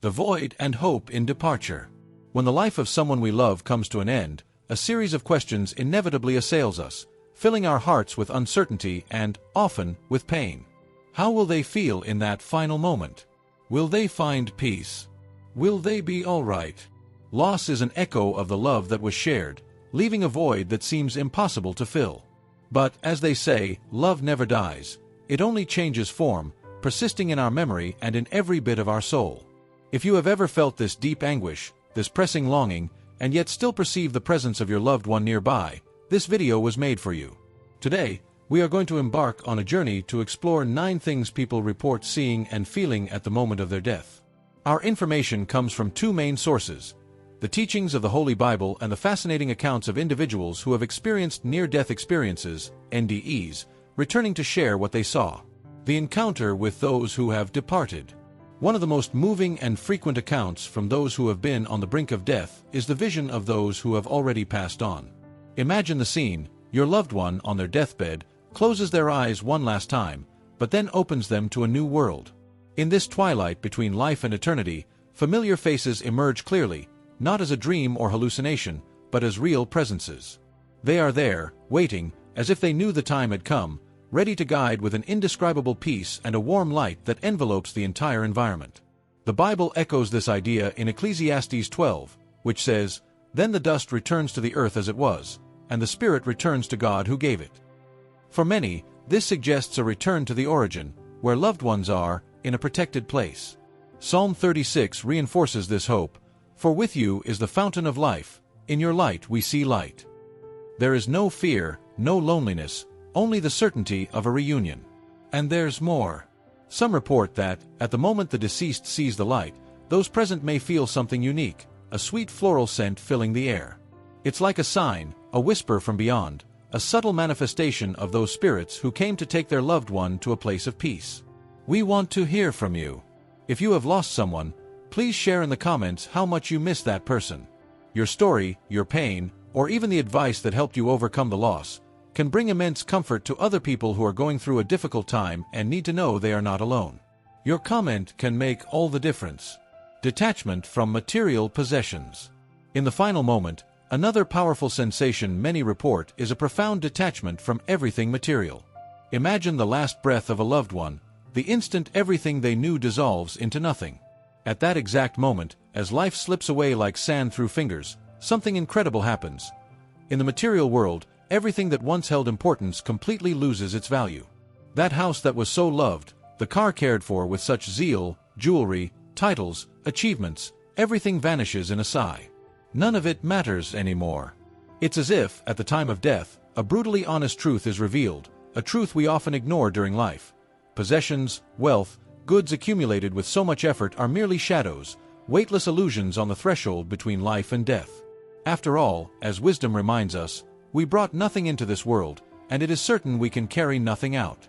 The void and hope in departure. When the life of someone we love comes to an end, a series of questions inevitably assails us, filling our hearts with uncertainty and, often, with pain. How will they feel in that final moment? Will they find peace? Will they be all right? Loss is an echo of the love that was shared, leaving a void that seems impossible to fill. But, as they say, love never dies. It only changes form, persisting in our memory and in every bit of our soul. If you have ever felt this deep anguish, this pressing longing, and yet still perceive the presence of your loved one nearby, this video was made for you. Today, we are going to embark on a journey to explore 9 things people report seeing and feeling at the moment of their death. Our information comes from 2 main sources: the teachings of the Holy Bible and the fascinating accounts of individuals who have experienced near-death experiences, NDEs, returning to share what they saw. The encounter with those who have departed. One of the most moving and frequent accounts from those who have been on the brink of death is the vision of those who have already passed on. Imagine the scene: your loved one on their deathbed closes their eyes one last time, but then opens them to a new world. In this twilight between life and eternity, familiar faces emerge clearly, not as a dream or hallucination, but as real presences. They are there, waiting, as if they knew the time had come, ready to guide with an indescribable peace and a warm light that envelopes the entire environment. The Bible echoes this idea in Ecclesiastes 12, which says, "Then the dust returns to the earth as it was, and the spirit returns to God who gave it." For many, this suggests a return to the origin, where loved ones are, in a protected place. Psalm 36 reinforces this hope, "For with you is the fountain of life, in your light we see light." There is no fear, no loneliness, only the certainty of a reunion. And there's more. Some report that, at the moment the deceased sees the light, those present may feel something unique, a sweet floral scent filling the air. It's like a sign, a whisper from beyond, a subtle manifestation of those spirits who came to take their loved one to a place of peace. We want to hear from you. If you have lost someone, please share in the comments how much you miss that person. Your story, your pain, or even the advice that helped you overcome the loss, can bring immense comfort to other people who are going through a difficult time and need to know they are not alone. Your comment can make all the difference. Detachment from material possessions. In the final moment, another powerful sensation many report is a profound detachment from everything material. Imagine the last breath of a loved one, the instant everything they knew dissolves into nothing. At that exact moment, as life slips away like sand through fingers, something incredible happens. In the material world, everything that once held importance completely loses its value. That house that was so loved, the car cared for with such zeal, jewelry, titles, achievements, everything vanishes in a sigh. None of it matters anymore. It's as if, at the time of death, a brutally honest truth is revealed, a truth we often ignore during life. Possessions, wealth, goods accumulated with so much effort are merely shadows, weightless illusions on the threshold between life and death. After all, as wisdom reminds us, we brought nothing into this world, and it is certain we can carry nothing out.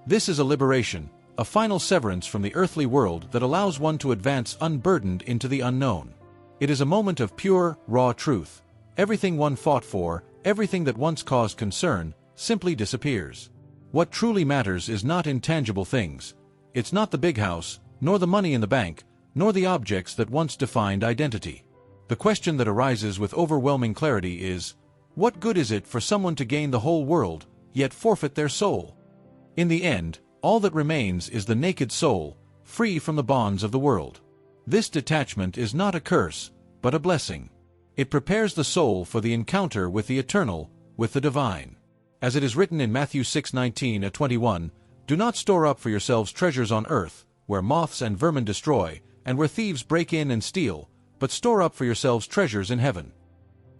This is a liberation, a final severance from the earthly world that allows one to advance unburdened into the unknown. It is a moment of pure, raw truth. Everything one fought for, everything that once caused concern, simply disappears. What truly matters is not intangible things. It's not the big house, nor the money in the bank, nor the objects that once defined identity. The question that arises with overwhelming clarity is, what good is it for someone to gain the whole world, yet forfeit their soul? In the end, all that remains is the naked soul, free from the bonds of the world. This detachment is not a curse, but a blessing. It prepares the soul for the encounter with the eternal, with the divine. As it is written in Matthew 6:19-21, "Do not store up for yourselves treasures on earth, where moths and vermin destroy, and where thieves break in and steal, but store up for yourselves treasures in heaven."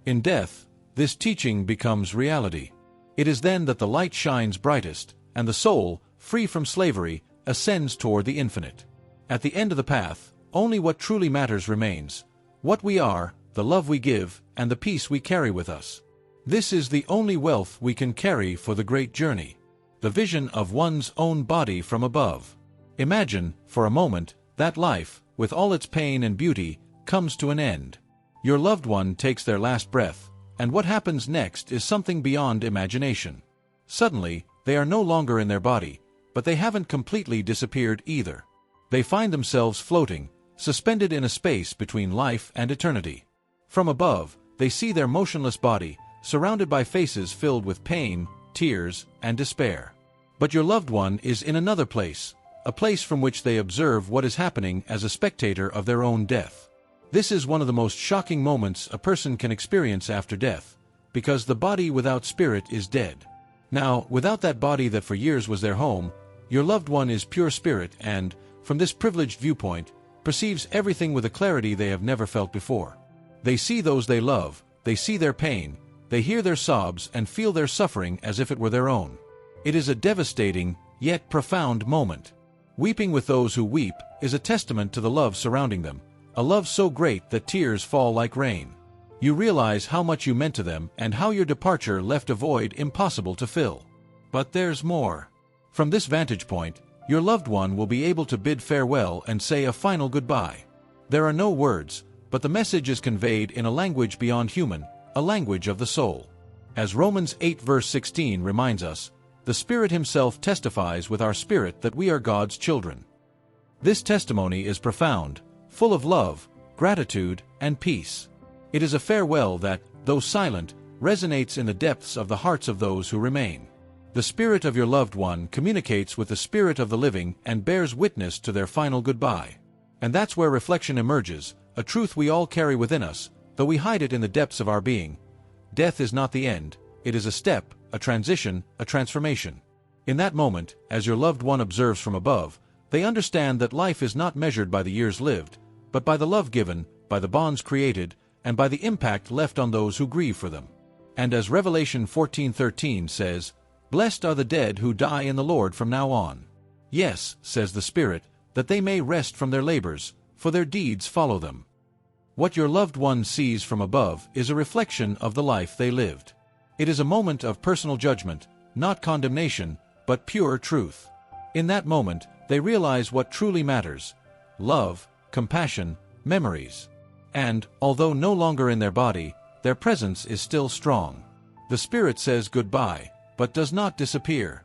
In death, this teaching becomes reality. It is then that the light shines brightest, and the soul, free from slavery, ascends toward the infinite. At the end of the path, only what truly matters remains: what we are, the love we give, and the peace we carry with us. This is the only wealth we can carry for the great journey. The vision of one's own body from above. Imagine, for a moment, that life, with all its pain and beauty, comes to an end. Your loved one takes their last breath, and what happens next is something beyond imagination. Suddenly, they are no longer in their body, but they haven't completely disappeared either. They find themselves floating, suspended in a space between life and eternity. From above, they see their motionless body, surrounded by faces filled with pain, tears, and despair. But your loved one is in another place, a place from which they observe what is happening as a spectator of their own death. This is one of the most shocking moments a person can experience after death, because the body without spirit is dead. Now, without that body that for years was their home, your loved one is pure spirit and, from this privileged viewpoint, perceives everything with a clarity they have never felt before. They see those they love, they see their pain, they hear their sobs and feel their suffering as if it were their own. It is a devastating, yet profound moment. Weeping with those who weep is a testament to the love surrounding them, a love so great that tears fall like rain. You realize how much you meant to them and how your departure left a void impossible to fill. But there's more. From this vantage point, your loved one will be able to bid farewell and say a final goodbye. There are no words, but the message is conveyed in a language beyond human, a language of the soul. As Romans 8 verse 16 reminds us, the Spirit Himself testifies with our spirit that we are God's children. This testimony is profound, full of love, gratitude, and peace. It is a farewell that, though silent, resonates in the depths of the hearts of those who remain. The spirit of your loved one communicates with the spirit of the living and bears witness to their final goodbye. And that's where reflection emerges, a truth we all carry within us, though we hide it in the depths of our being. Death is not the end, it is a step, a transition, a transformation. In that moment, as your loved one observes from above, they understand that life is not measured by the years lived, but by the love given, by the bonds created, and by the impact left on those who grieve for them. And as Revelation 14:13 says, "Blessed are the dead who die in the Lord from now on." Yes, says the Spirit, that they may rest from their labors, for their deeds follow them. What your loved one sees from above is a reflection of the life they lived. It is a moment of personal judgment, not condemnation, but pure truth. In that moment, they realize what truly matters: love, compassion, memories. And, although no longer in their body, their presence is still strong. The Spirit says goodbye, but does not disappear,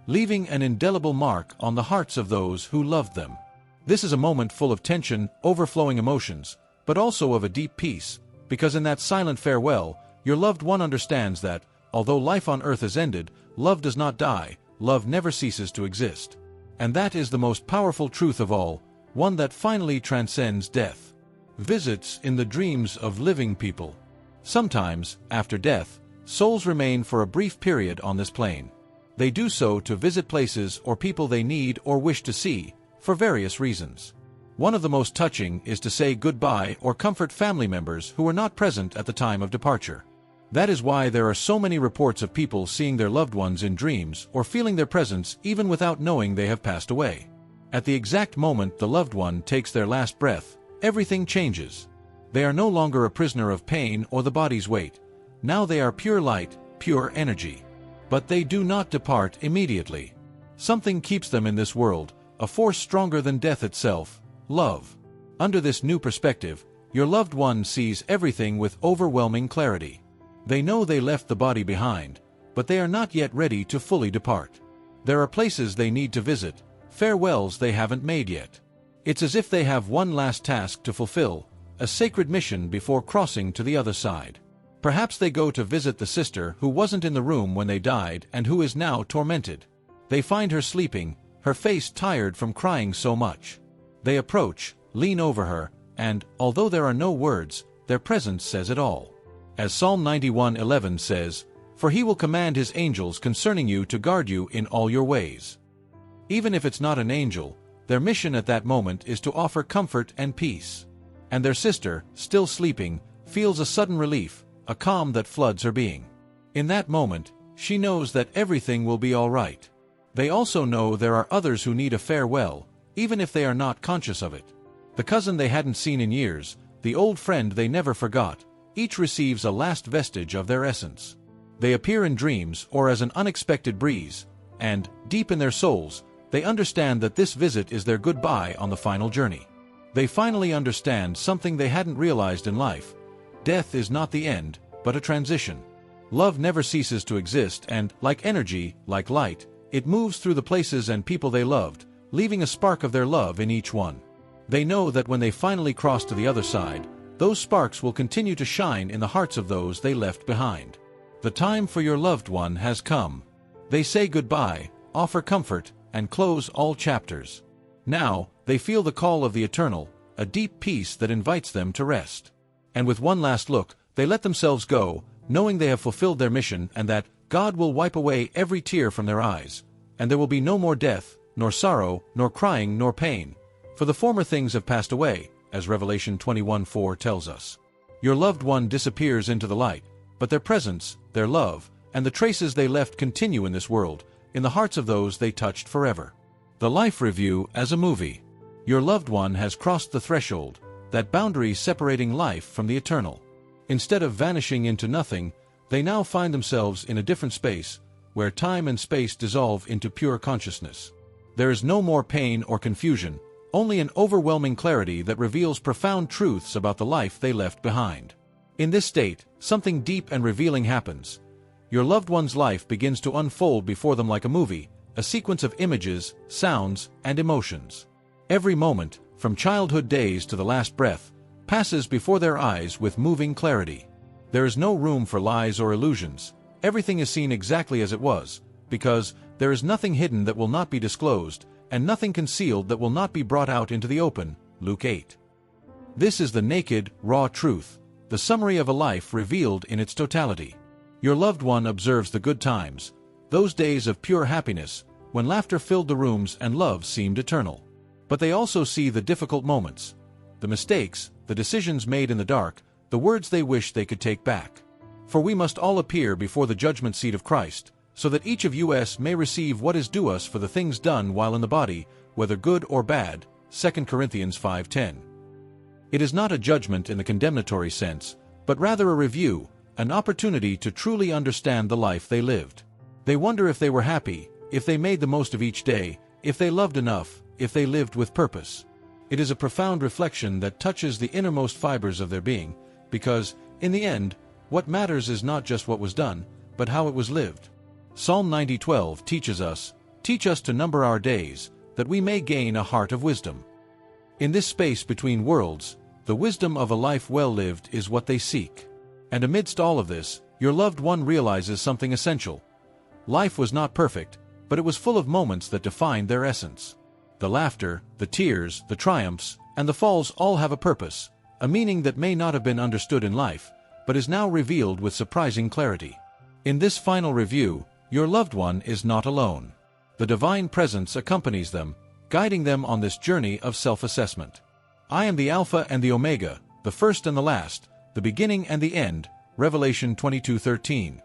leaving an indelible mark on the hearts of those who loved them. This is a moment full of tension, overflowing emotions, but also of a deep peace, because in that silent farewell, your loved one understands that, although life on earth has ended, love does not die, love never ceases to exist. And that is the most powerful truth of all, one that finally transcends death. Visits in the dreams of living people. Sometimes, after death, souls remain for a brief period on this plane. They do so to visit places or people they need or wish to see, for various reasons. One of the most touching is to say goodbye or comfort family members who were not present at the time of departure. That is why there are so many reports of people seeing their loved ones in dreams or feeling their presence even without knowing they have passed away. At the exact moment the loved one takes their last breath, everything changes. They are no longer a prisoner of pain or the body's weight. Now they are pure light, pure energy. But they do not depart immediately. Something keeps them in this world, a force stronger than death itself: love. Under this new perspective, your loved one sees everything with overwhelming clarity. They know they left the body behind, but they are not yet ready to fully depart. There are places they need to visit, farewells they haven't made yet. It's as if they have one last task to fulfill, a sacred mission before crossing to the other side. Perhaps they go to visit the sister who wasn't in the room when they died and who is now tormented. They find her sleeping, her face tired from crying so much. They approach, lean over her, and, although there are no words, their presence says it all. As Psalm 91:11 says, "For he will command his angels concerning you to guard you in all your ways." Even if it's not an angel, their mission at that moment is to offer comfort and peace. And their sister, still sleeping, feels a sudden relief, a calm that floods her being. In that moment, she knows that everything will be all right. They also know there are others who need a farewell, even if they are not conscious of it. The cousin they hadn't seen in years, the old friend they never forgot, each receives a last vestige of their essence. They appear in dreams or as an unexpected breeze, and, deep in their souls, they understand that this visit is their goodbye on the final journey. They finally understand something they hadn't realized in life: death is not the end, but a transition. Love never ceases to exist and, like energy, like light, it moves through the places and people they loved, leaving a spark of their love in each one. They know that when they finally cross to the other side, those sparks will continue to shine in the hearts of those they left behind. The time for your loved one has come. They say goodbye, offer comfort, and close all chapters. Now, they feel the call of the eternal, a deep peace that invites them to rest. And with one last look, they let themselves go, knowing they have fulfilled their mission and that God will wipe away every tear from their eyes, and there will be no more death, nor sorrow, nor crying, nor pain, for the former things have passed away, as Revelation 21:4 tells us. Your loved one disappears into the light, but their presence, their love, and the traces they left continue in this world, in the hearts of those they touched forever. The Life Review as a movie. Your loved one has crossed the threshold, that boundary separating life from the eternal. Instead of vanishing into nothing, they now find themselves in a different space, where time and space dissolve into pure consciousness. There is no more pain or confusion, only an overwhelming clarity that reveals profound truths about the life they left behind. In this state, something deep and revealing happens. Your loved one's life begins to unfold before them like a movie, a sequence of images, sounds, and emotions. Every moment, from childhood days to the last breath, passes before their eyes with moving clarity. There is no room for lies or illusions. Everything is seen exactly as it was, because there is nothing hidden that will not be disclosed, and nothing concealed that will not be brought out into the open. Luke 8. This is the naked, raw truth, the summary of a life revealed in its totality. Your loved one observes the good times, those days of pure happiness, when laughter filled the rooms and love seemed eternal. But they also see the difficult moments, the mistakes, the decisions made in the dark, the words they wish they could take back. For we must all appear before the judgment seat of Christ, so that each of us may receive what is due us for the things done while in the body, whether good or bad. 2 Corinthians 5:10. It is not a judgment in the condemnatory sense, but rather a review, an opportunity to truly understand the life they lived. They wonder if they were happy, if they made the most of each day, if they loved enough, if they lived with purpose. It is a profound reflection that touches the innermost fibers of their being, because, in the end, what matters is not just what was done, but how it was lived. Psalm 90:12 teaches us, "Teach us to number our days, that we may gain a heart of wisdom." In this space between worlds, the wisdom of a life well lived is what they seek. And amidst all of this, your loved one realizes something essential. Life was not perfect, but it was full of moments that defined their essence. The laughter, the tears, the triumphs, and the falls all have a purpose, a meaning that may not have been understood in life, but is now revealed with surprising clarity. In this final review, your loved one is not alone. The divine presence accompanies them, guiding them on this journey of self-assessment. I am the Alpha and the Omega, the first and the last, the beginning and the end. Revelation 22:13.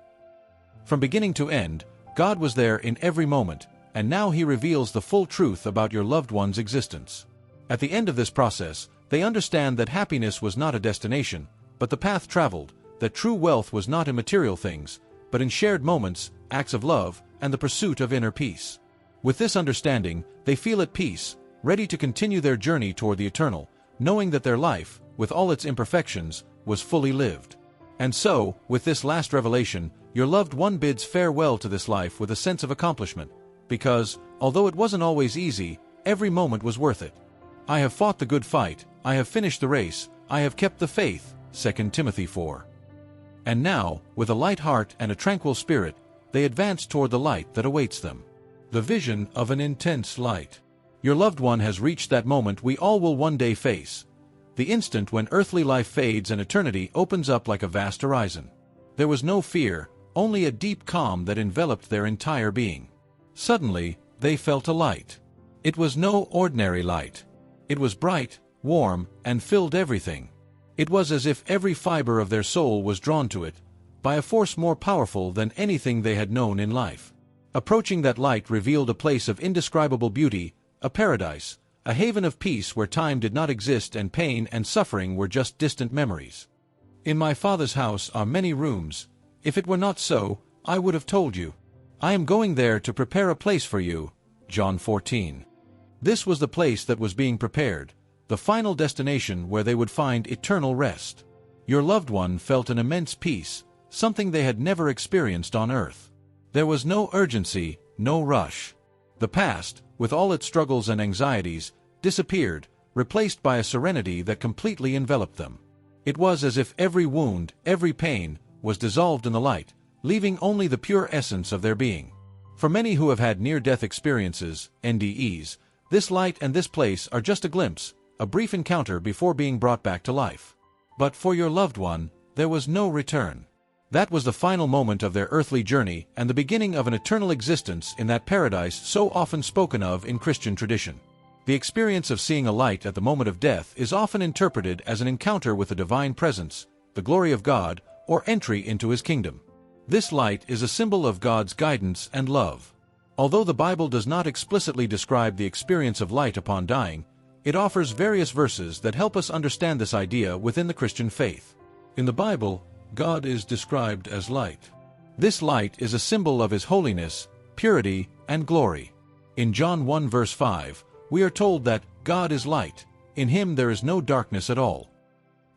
From beginning to end, God was there in every moment, and now He reveals the full truth about your loved one's existence. At the end of this process, they understand that happiness was not a destination, but the path traveled, that true wealth was not in material things, but in shared moments, acts of love, and the pursuit of inner peace. With this understanding, they feel at peace, ready to continue their journey toward the eternal, knowing that their life, with all its imperfections, was fully lived. And so, with this last revelation, your loved one bids farewell to this life with a sense of accomplishment, because, although it wasn't always easy, every moment was worth it. I have fought the good fight, I have finished the race, I have kept the faith. 2 Timothy 4. And now, with a light heart and a tranquil spirit, they advance toward the light that awaits them. The vision of an intense light. Your loved one has reached that moment we all will one day face, the instant when earthly life fades and eternity opens up like a vast horizon. There was no fear, only a deep calm that enveloped their entire being. Suddenly, they felt a light. It was no ordinary light. It was bright, warm, and filled everything. It was as if every fiber of their soul was drawn to it, by a force more powerful than anything they had known in life. Approaching that light revealed a place of indescribable beauty, a paradise, a haven of peace where time did not exist and pain and suffering were just distant memories. In my Father's house are many rooms. If it were not so, I would have told you. I am going there to prepare a place for you. John 14. This was the place that was being prepared, the final destination where they would find eternal rest. Your loved one felt an immense peace, something they had never experienced on earth. There was no urgency, no rush. The past, with all its struggles and anxieties, disappeared, replaced by a serenity that completely enveloped them. It was as if every wound, every pain, was dissolved in the light, leaving only the pure essence of their being. For many who have had near-death experiences, NDEs, this light and this place are just a glimpse, a brief encounter before being brought back to life. But for your loved one, there was no return. That was the final moment of their earthly journey and the beginning of an eternal existence in that paradise so often spoken of in Christian tradition. The experience of seeing a light at the moment of death is often interpreted as an encounter with the divine presence, the glory of God, or entry into His kingdom. This light is a symbol of God's guidance and love. Although the Bible does not explicitly describe the experience of light upon dying, it offers various verses that help us understand this idea within the Christian faith. In the Bible, God is described as light. This light is a symbol of His holiness, purity, and glory. In John 1 verse 5, we are told that God is light, in Him there is no darkness at all.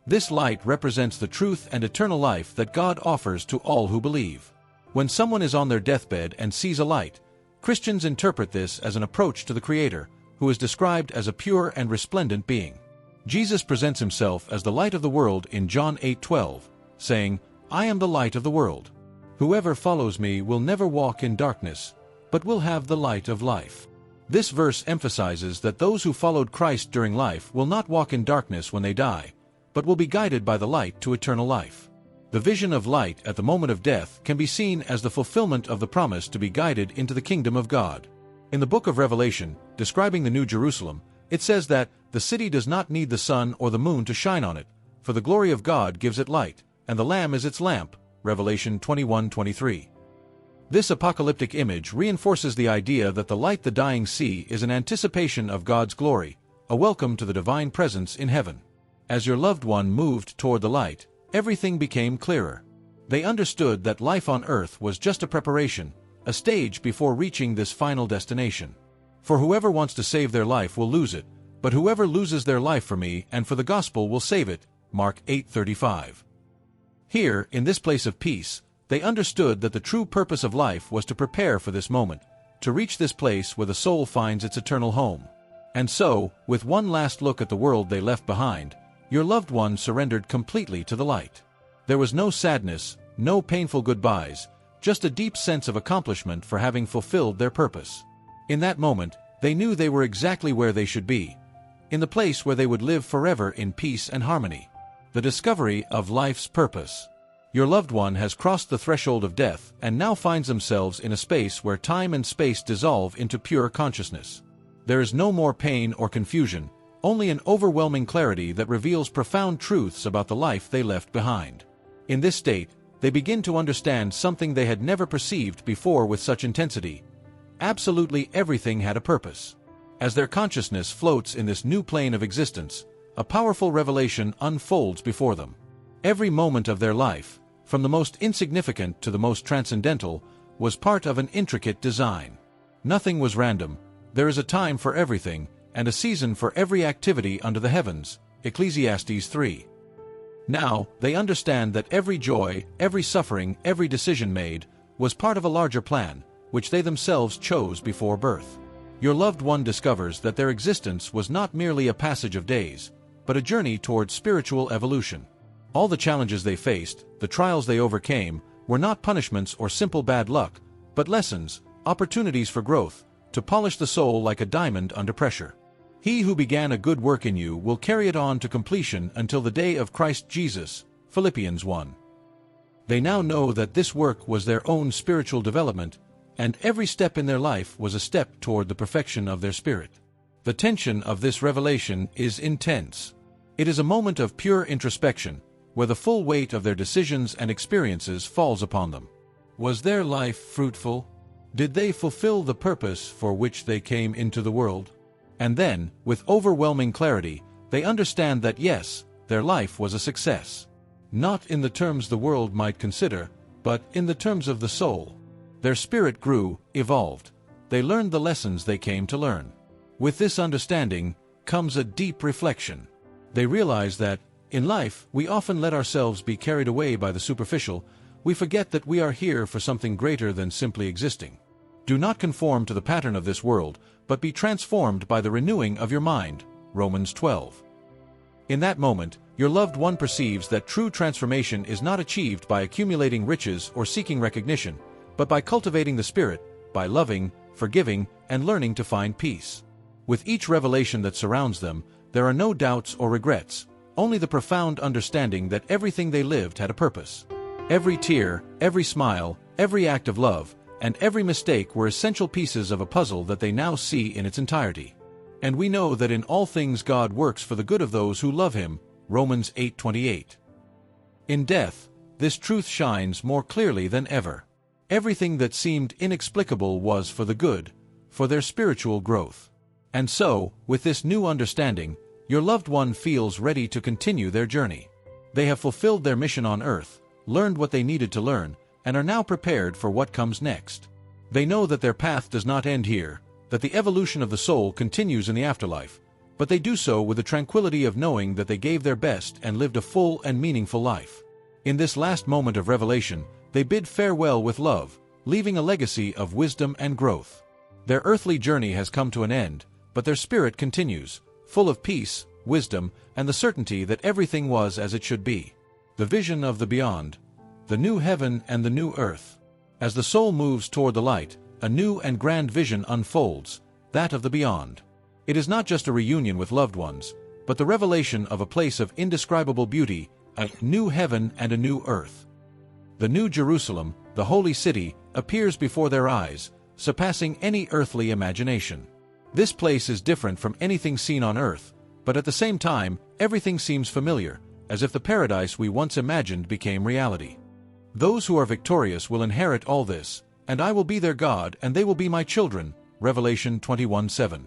This light represents the truth and eternal life that God offers to all who believe. When someone is on their deathbed and sees a light, Christians interpret this as an approach to the Creator, who is described as a pure and resplendent being. Jesus presents Himself as the light of the world in John 8:12, saying, "I am the light of the world. Whoever follows me will never walk in darkness, but will have the light of life." This verse emphasizes that those who followed Christ during life will not walk in darkness when they die, but will be guided by the light to eternal life. The vision of light at the moment of death can be seen as the fulfillment of the promise to be guided into the kingdom of God. In the book of Revelation, describing the New Jerusalem, it says that the city does not need the sun or the moon to shine on it, for the glory of God gives it light, and the Lamb is its lamp. Revelation 21:23. This apocalyptic image reinforces the idea that the light the dying see is an anticipation of God's glory, a welcome to the divine presence in heaven. As your loved one moved toward the light, everything became clearer. They understood that life on earth was just a preparation, a stage before reaching this final destination. For whoever wants to save their life will lose it, but whoever loses their life for me and for the gospel will save it. Mark 8:35. Here, in this place of peace, they understood that the true purpose of life was to prepare for this moment, to reach this place where the soul finds its eternal home. And so, with one last look at the world they left behind, your loved one surrendered completely to the light. There was no sadness, no painful goodbyes, just a deep sense of accomplishment for having fulfilled their purpose. In that moment, they knew they were exactly where they should be, in the place where they would live forever in peace and harmony. The discovery of life's purpose. Your loved one has crossed the threshold of death and now finds themselves in a space where time and space dissolve into pure consciousness. There is no more pain or confusion, only an overwhelming clarity that reveals profound truths about the life they left behind. In this state, they begin to understand something they had never perceived before with such intensity. Absolutely everything had a purpose. As their consciousness floats in this new plane of existence, a powerful revelation unfolds before them. Every moment of their life, from the most insignificant to the most transcendental, was part of an intricate design. Nothing was random. There is a time for everything, and a season for every activity under the heavens. Ecclesiastes 3. Now, they understand that every joy, every suffering, every decision made, was part of a larger plan, which they themselves chose before birth. Your loved one discovers that their existence was not merely a passage of days, but a journey towards spiritual evolution. All the challenges they faced, the trials they overcame, were not punishments or simple bad luck, but lessons, opportunities for growth, to polish the soul like a diamond under pressure. He who began a good work in you will carry it on to completion until the day of Christ Jesus. Philippians 1. They now know that this work was their own spiritual development, and every step in their life was a step toward the perfection of their spirit. The tension of this revelation is intense. It is a moment of pure introspection, where the full weight of their decisions and experiences falls upon them. Was their life fruitful? Did they fulfill the purpose for which they came into the world? And then, with overwhelming clarity, they understand that yes, their life was a success. Not in the terms the world might consider, but in the terms of the soul. Their spirit grew, evolved. They learned the lessons they came to learn. With this understanding comes a deep reflection. They realize that, in life, we often let ourselves be carried away by the superficial. We forget that we are here for something greater than simply existing. Do not conform to the pattern of this world, but be transformed by the renewing of your mind. Romans 12. In that moment, your loved one perceives that true transformation is not achieved by accumulating riches or seeking recognition, but by cultivating the Spirit, by loving, forgiving, and learning to find peace. With each revelation that surrounds them, there are no doubts or regrets, only the profound understanding that everything they lived had a purpose. Every tear, every smile, every act of love, and every mistake were essential pieces of a puzzle that they now see in its entirety. And we know that in all things God works for the good of those who love Him, Romans 8:28. In death, this truth shines more clearly than ever. Everything that seemed inexplicable was for the good, for their spiritual growth. And so, with this new understanding, your loved one feels ready to continue their journey. They have fulfilled their mission on earth, learned what they needed to learn, and are now prepared for what comes next. They know that their path does not end here, that the evolution of the soul continues in the afterlife, but they do so with the tranquility of knowing that they gave their best and lived a full and meaningful life. In this last moment of revelation, they bid farewell with love, leaving a legacy of wisdom and growth. Their earthly journey has come to an end, but their spirit continues, full of peace, wisdom, and the certainty that everything was as it should be. The vision of the beyond, the new heaven and the new earth. As the soul moves toward the light, a new and grand vision unfolds, that of the beyond. It is not just a reunion with loved ones, but the revelation of a place of indescribable beauty, a new heaven and a new earth. The New Jerusalem, the holy city, appears before their eyes, surpassing any earthly imagination. This place is different from anything seen on earth, but at the same time, everything seems familiar, as if the paradise we once imagined became reality. Those who are victorious will inherit all this, and I will be their God and they will be my children, Revelation 21:7.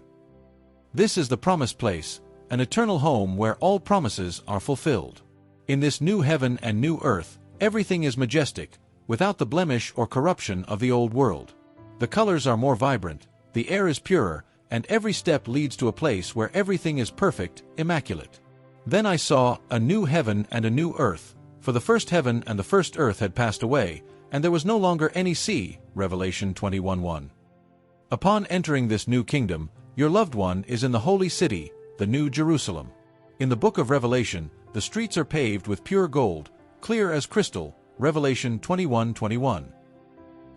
This is the promised place, an eternal home where all promises are fulfilled. In this new heaven and new earth, everything is majestic, without the blemish or corruption of the old world. The colors are more vibrant, the air is purer, and every step leads to a place where everything is perfect, immaculate. Then I saw a new heaven and a new earth, for the first heaven and the first earth had passed away, and there was no longer any sea, Revelation 21:1. Upon entering this new kingdom, your loved one is in the holy city, the New Jerusalem. In the book of Revelation, the streets are paved with pure gold, clear as crystal, Revelation 21:21.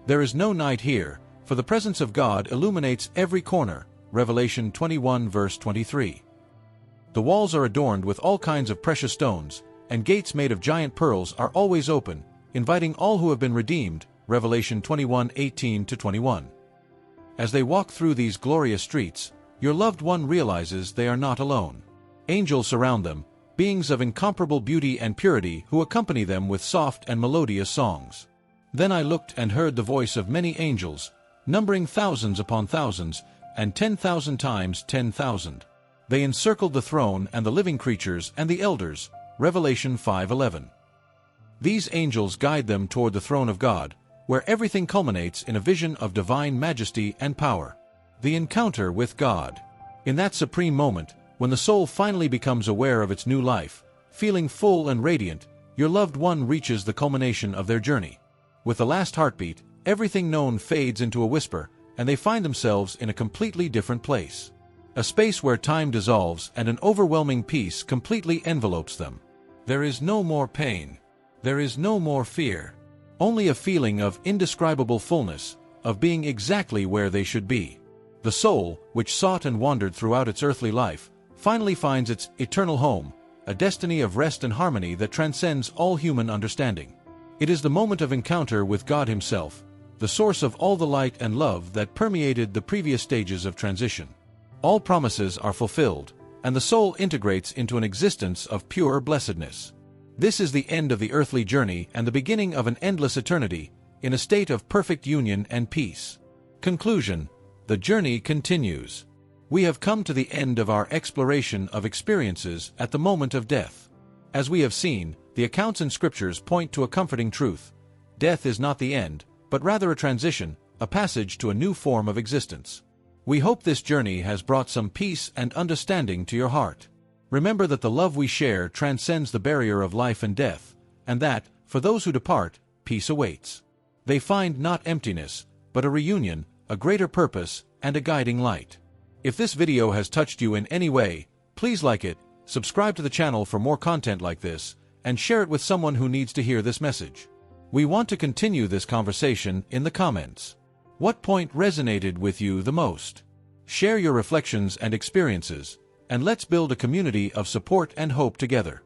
There is no night here, for the presence of God illuminates every corner, Revelation 21 verse 23. The walls are adorned with all kinds of precious stones, and gates made of giant pearls are always open, inviting all who have been redeemed, Revelation 21:18-21. As they walk through these glorious streets, your loved one realizes they are not alone. Angels surround them, beings of incomparable beauty and purity who accompany them with soft and melodious songs. Then I looked and heard the voice of many angels, numbering thousands upon thousands, and 10,000 times 10,000. They encircled the throne and the living creatures and the elders, Revelation 5:11. These angels guide them toward the throne of God, where everything culminates in a vision of divine majesty and power. The encounter with God. In that supreme moment, when the soul finally becomes aware of its new life, feeling full and radiant, your loved one reaches the culmination of their journey. With the last heartbeat, everything known fades into a whisper, and they find themselves in a completely different place. A space where time dissolves and an overwhelming peace completely envelopes them. There is no more pain. There is no more fear. Only a feeling of indescribable fullness, of being exactly where they should be. The soul, which sought and wandered throughout its earthly life, finally finds its eternal home, a destiny of rest and harmony that transcends all human understanding. It is the moment of encounter with God Himself, the source of all the light and love that permeated the previous stages of transition. All promises are fulfilled, and the soul integrates into an existence of pure blessedness. This is the end of the earthly journey and the beginning of an endless eternity, in a state of perfect union and peace. Conclusion: the journey continues. We have come to the end of our exploration of experiences at the moment of death. As we have seen, the accounts in Scriptures point to a comforting truth. Death is not the end, but rather a transition, a passage to a new form of existence. We hope this journey has brought some peace and understanding to your heart. Remember that the love we share transcends the barrier of life and death, and that, for those who depart, peace awaits. They find not emptiness, but a reunion, a greater purpose, and a guiding light. If this video has touched you in any way, Please like it, subscribe to the channel for more content like this, and share it with someone who needs to hear this message. We want to continue this conversation in the comments. What point resonated with you the most? Share your reflections and experiences, and let's build a community of support and hope together.